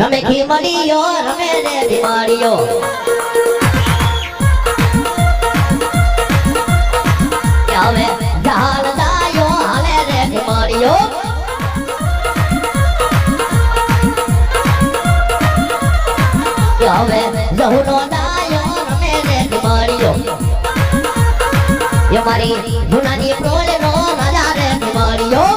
રમે ખીમડીયો રમે રે ધીમાડીયો હવે જહાન દાયો હાલે રે ધીમાડીયો હવે જહુનો દાયો રમે રે ધીમાડીયો ये मारी जुनानी प्रोले नो राजा रे धीमाડીયો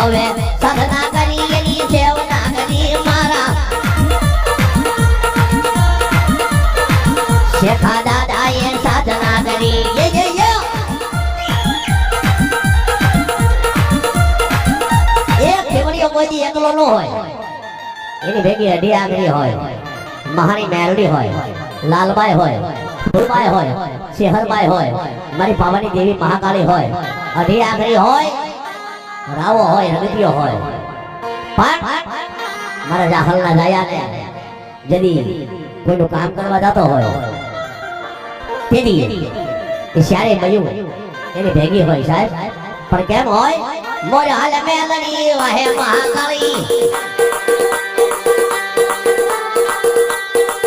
હવે સાધના કરી એની સેવના કરી મારા શેખા દાદાએ સાધના કરી એક ખેવડીઓ કોઈ એકલો ન હોય એની ભેગી અઢી આગળી હોય મહાની મેરડી હોય લાલબાઈ હોય ફૂલબાઈ હોય શેહરબાઈ હોય મારી પાવાની દેવી મહાકાળી હોય અઢી આગળી હોય રાવો હોય રગતિયો હોય પણ મારા જાહલના જાયા ને જદી કોઈનું કામ કરવા જતો હોય તેદી એ શારે બયું એની ભેગી હોય સાહેબ પણ કેમ હોય મોર હાલે મેલડી વાહે મહાકાળી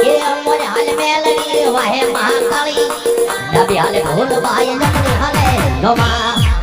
એ મોર હાલે મેલડી વાહે મહાકાળી ડાબી હાલે ભૂલ બાય જમણી હાલે નોમા